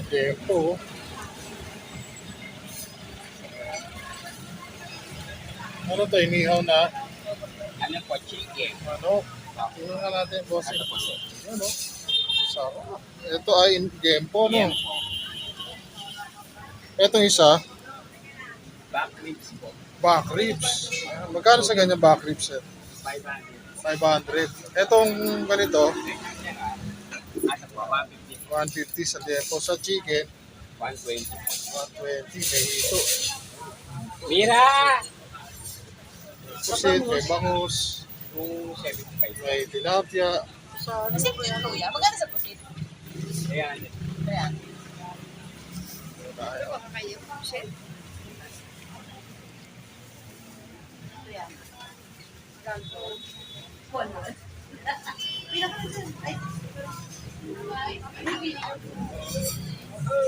Tempo. Ano to, inihaw na? Ano po, chicken. Ano? Tingnan nga natin, bossing. Ano po, sir? Ano? Sarap. Ito ay Gempo, no? Yan po. Ito isa, Back ribs po. back ribs. Magkano sa ganyan back ribs, sir? 500. 500. Etong ganito, Ano po, 150. 150 sa Gempo. Sa chicken, 120. 120. May hito. Mira! Pusit, may bangus, 275. may tilapia. Kasi kuya, magkano sa pusit? Ayan. Ayan. Tayo. Baka kayo, pusit? Ayan. Ganto. Wala. Pinaka na dyan. Ay.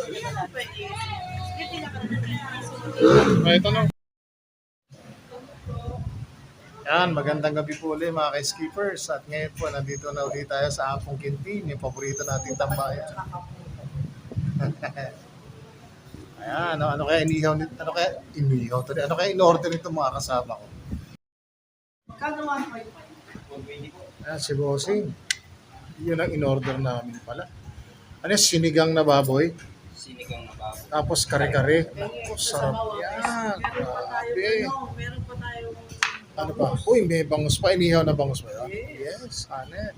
Hindi naman pwede. Hindi pinaka na dyan. Ito no. Yan, magandang gabi po ulit mga ka-skippers. At ngayon po, nandito na ulit tayo sa Apong Kintin, yung paborito nating tambayan. Ayan, ano kaya inihaw nito? Ano kaya inihaw to? Ano kaya in-order nito mga kasama ko? Ayan, si Bossing. Yun ang in-order namin pala. Ano yung sinigang na baboy? Sinigang na babo. Tapos kare-kare. Naku, sarap yan. Grabe. Meron pa tayo. Ano pa? Uy, may bangus pa. Inihaw na bangus pa yun? Yes, ane.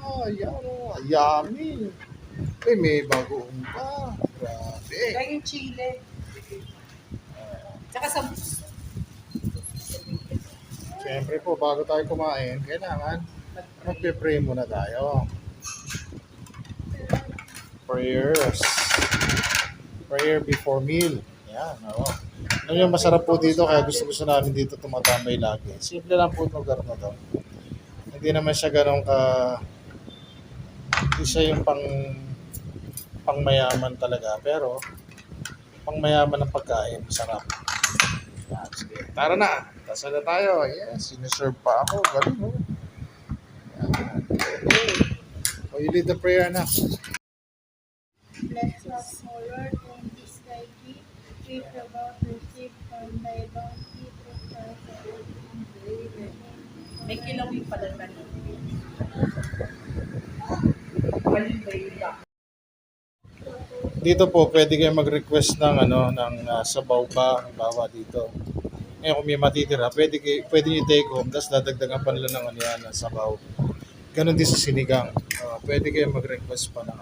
Ah, yan o. Yummy. Uy, may bagoong pa. Grabe. Kaya yung chile. Tsaka sa... Siyempre po, bago tayo kumain, kailangan magpe-pray muna tayo. Prayers. Prayer before meal. Yan, oo. Ano yung masarap po dito, kaya gusto namin dito tumatambay lagi. Simple lang po itong lugar na to. Hindi naman siya ganun ka... Hindi siya yung pangmayaman talaga, pero pangmayaman ng pagkain, masarap. Yan, sige. Tara na, tasal na tayo. Yes, sineserve pa ako. Galing mo. Yan. Okay. Oh, you lead the prayer na. Bless us, O Lord, in this thy gift, which thou about receive from thy bounty through Christ our Lord. Amen. May kilawin pala na rin. Dito po, pwede kayo mag-request ng sabaw pa, bawa dito. Ngayon kung may matitira, pwede niyo take home, tapos dadagdagan pa nila ng ng sabaw. Ganon din sa sinigang. Pwede kayo mag-request pa ng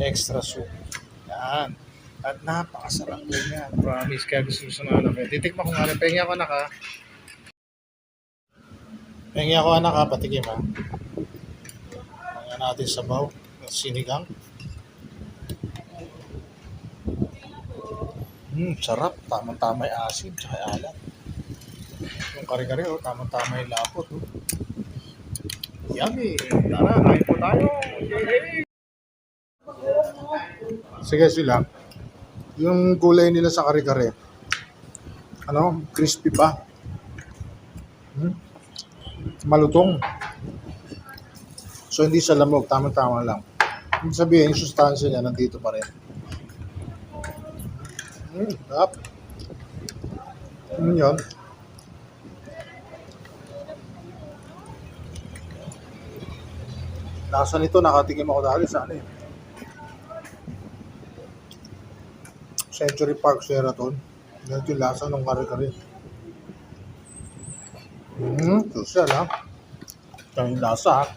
extra soup. Yan. At napakasarap po niya. Promise. Kaya gusto na titikman ko nga. Pengi ako anak ha. Pengi ako anak ha. Patikim ha. Ang natin sabaw. Sinigang. Sarap. Tamang-tama yung asin. Tsaka alat. Yung kare-kare tamang-tama yung lapot. Yummy. Tara, kain po tayo. Yay! Sige sila. Yung gulay nila sa kare-kare. Crispy pa. Malutong. So hindi sa lamog, tama-tama lang. Ibig sabihin, yung sustansya niya nandito pa rin. Sarap. Yun. Lasa nito, nakatikim ako dahil sa Century Park Sheraton. Ganito yung lasa ng kare-kare. Social ha. Ito yung lasa ha.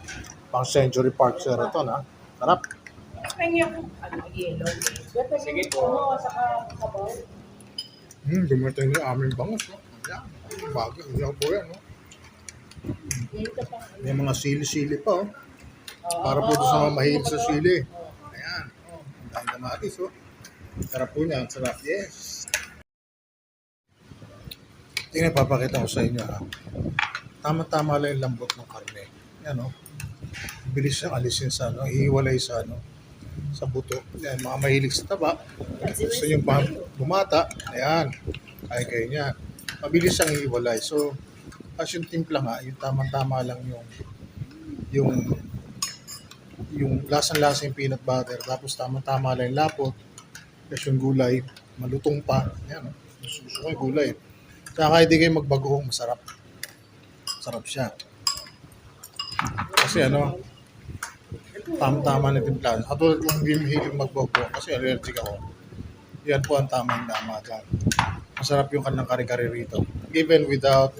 Pang Century Park Sheraton ha. Sarap. Pengi ako. Yellow. Sige po. Saka sabaw. Dumating yung aming bangus. Ayan. Bago. Ayan po yan. May mga sili-sili pa. Para po sa mga mahilig sa sili. Ayan. Ang dahil namatis. Sarap po niya. Sarap. Yes. Tingnan, papakita ko sa inyo ha. Tama-tama lang yung lambot ng karne. Yan bilis siyang alisin sa hihiwalay sa sa buto. Yan, mga mahilig sa taba. Gusto nyo bumata. Ayan. Kaya kayo niya. Mabilis siyang hihiwalay. So, as yung timpla nga, yung tama-tama lang yung lasang-lasa yung peanut butter. Tapos tama-tama lang yung lapot. Tapos yung gulay, malutong pa. Yan, gusto ko yung gulay. Kaya kahit di kayo magbagoong, masarap. Sarap siya. Kasi ano, tama-tama na timplahan. Katulad kung hindi mahilig magbago kasi allergic ako. Yan po ang tamang tama dyan. Masarap yung kanilang kare-kare rito. Even without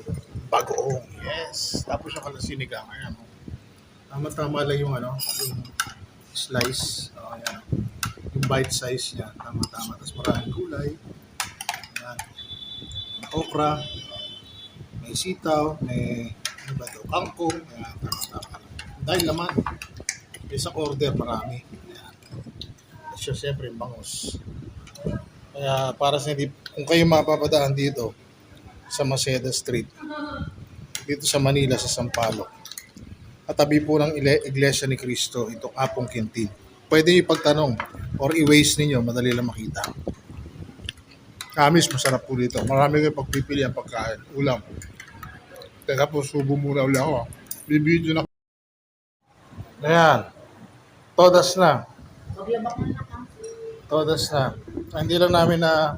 bagoong. Yes. Tapos yung kanilang sinigang. Ayan. Tama-tama lang yung ano, yung slice. Ayan. Yung bite size niya. Tama-tama. Tapos maraming gulay. Ayan. May okra. May sitaw. May ano ba ito? Kangkong. Ayan. Tama-tama. Dahil laman. Isang order marami. Ayan. Tapos siyempre bangus. Kaya para sa hindi, kung kayo mapapadaan dito sa Maceda Street, dito sa Manila, sa Sampaloc, katabi po ng Iglesia ni Cristo, itong Apong Quintin. Pwede nyo ipagtanong or i-waste ninyo, madali lang makita. Kamis, masarap po dito. Marami kayo pagpipili ang pagkain, ulam. Teka po, subo muna ulit ako. Bibidyo na. Ayan. Todas na. Todas na. Hindi lang namin na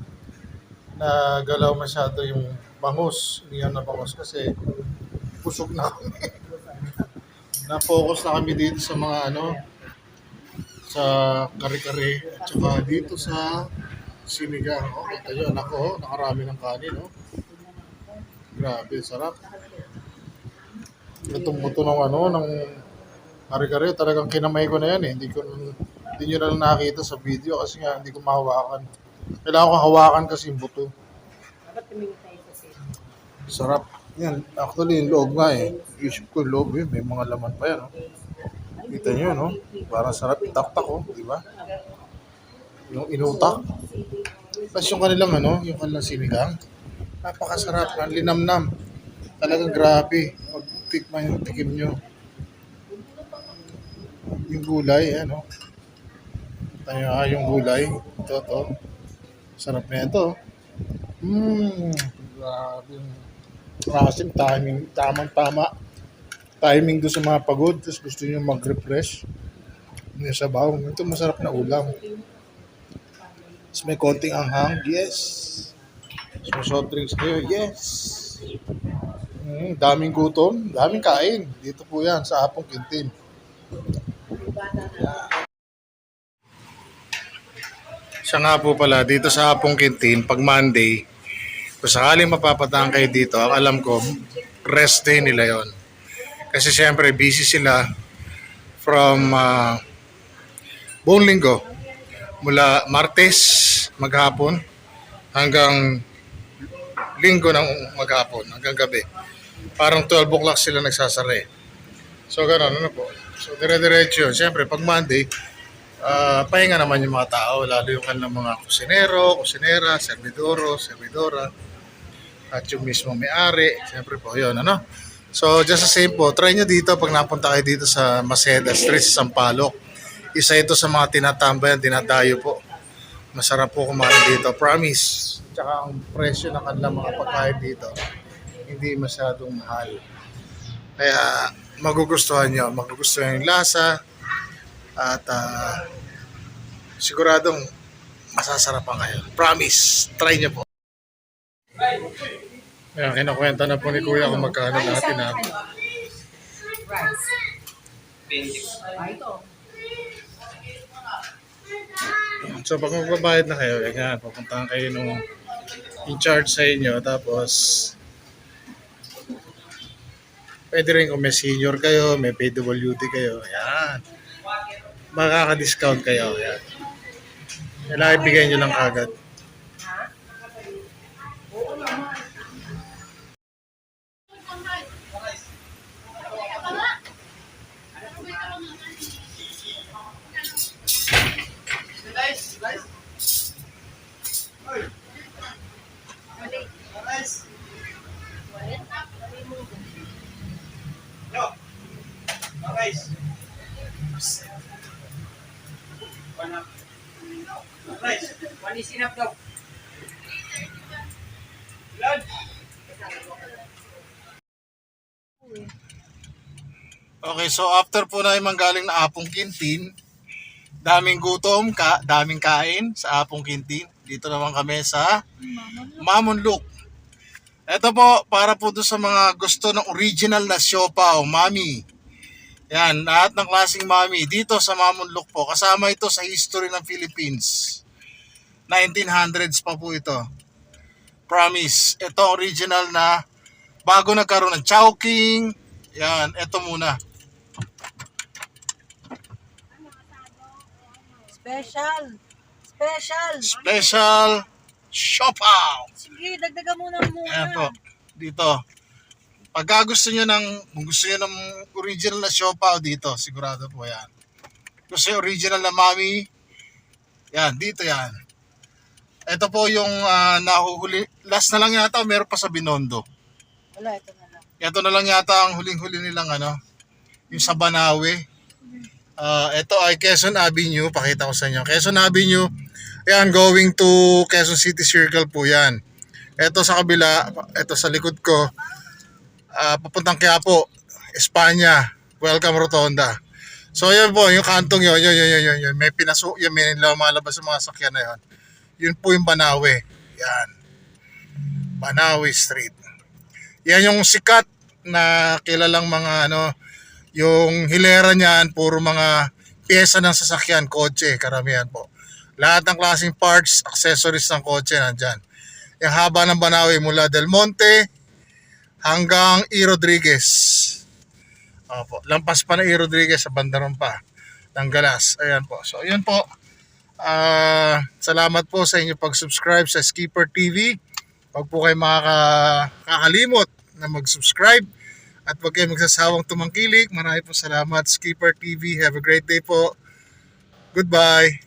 galaw masyado yung bangus. Hindi yan na bangus kasi pusok na kami. Na-focus na kami dito sa mga ano, sa kare-kare at saka dito sa sinigang. Oh, kita nyo, anak ko, oh, nakarami ng kanin. Oh. Grabe, sarap. Itong buto ng ano, ng kare-kare, talagang kinamay ko na yan eh. Hindi nyo na lang nakita sa video kasi nga hindi ko mahawakan. Kailangan ko hawakan kasi yung buto. Sarap. Yan, actually yung loob nga eh. Isip ko yung loob eh, may mga laman pa yan. Oh. Kita nyo, no? Parang sarap itak-tak, oh, di ba? Yung inutak. Tapos yung kanilang ano, yung kanilang sinigang. Napakasarap, ang linamnam. Talagang grabe. Magtikman yung tikim nyo. Yung gulay, ano? Tayo yung gulay. Ito, to. Sarap na ito. Grabe. Rasim, timing, tamang-tama. Timing doon sa mga pagod, tapos gusto nyo mag-refresh. Yung sabaw. Ito masarap na ulam. Tapos may konting anghang, yes. So, soft drinks kayo, yes. Daming gutom, daming kain. Dito po yan, sa Apong Quintin. Siya nga po pala, dito sa Apong Quintin, pag Monday, kung sakaling mapapataan kayo dito, ang alam ko, rest day nila yon. Kasi siyempre, busy sila from buong linggo. Mula Martes maghapon hanggang linggo ng maghapon, hanggang gabi. Parang 12 o'clock sila nagsasara. So, gano'n, ano po. So, dire-diretso yun. Siyempre, pag Monday, pahinga naman yung mga tao, lalo yung kanilang mga kusinero, kusinera, servidoro, servidora, at yung mismo may-ari. Siyempre po, yun, ano. So, just the same po, try nyo dito pag napunta kayo dito sa Maceda Street, sa Sampaloc. Isa ito sa mga tinatambayan, dinadayo po. Masarap po kumain dito, promise. Tsaka ang presyo ng kanilang mga pagkain dito, hindi masyadong mahal. Kaya magugustuhan nyo yung lasa at siguradong masasarapan kayo. Promise, try nyo po. Ayan, kinakwenta na po ni Kuya kung magkano natin ha. So pag magbabayad na kayo, yan, pupuntahan kayo nung in charge sa inyo, tapos pwede rin kung may senior kayo, may PWD kayo, yan. Makaka-discount kayo, yan. Kailangan ibigay nyo lang kagad. Okay, so after po na manggaling na Apong Quintin, daming gutom, daming kain sa Apong Quintin. Dito naman kami sa Mamon Look. Ito po, para po doon sa mga gusto ng original na siopaw, mami. Yan, lahat ng klaseng mami dito sa Mamon Look po. Kasama ito sa history ng Philippines. 1900s pa po ito. Promise. Ito original na bago nagkaroon ng Chowking. Yan, ito muna. Special. Special. Special siopaw. Sige, dagdagan mo na muna. Ayan po. Dito. Pagka gusto nyo ng original na siopaw dito, sigurado po yan. Gusto nyo original na mami, yan, dito yan. Ito po yung nahuhuli. Last na lang yata, meron pa sa Binondo. Wala, ito na lang. Ito na lang yata ang huling-huli nilang yung sa Banawe. Ito ay Quezon Avenue, pakita ko sa inyo. Quezon Avenue, yan, going to Quezon City Circle po yan. Ito sa kabila, ito sa likod ko, papuntang Quiapo, Espanya, Welcome Rotonda. So yan po, yung kantong yun, may pinasok, yun, may lumalabas sa mga sakyan na yun. Yun po yung Banawe. Yan. Banawe Street. Yan yung sikat na kilalang mga yung hilera niyan, puro mga pyesa ng sasakyan, kotse, karamihan po. Lahat ng klaseng parts, accessories ng kotse nandyan. Yung haba ng Banawe mula Del Monte hanggang E. Rodriguez. Opo, lampas pa na E. Rodriguez sa bandaron pa ng Galas. Ayan po. So, yun po. Salamat po sa inyo pag-subscribe sa Skipper TV. Huwag po kayo makakalimot na mag-subscribe at huwag kayo magsasawang tumangkilik. Marami po salamat, Skipper TV. Have a great day po. Goodbye.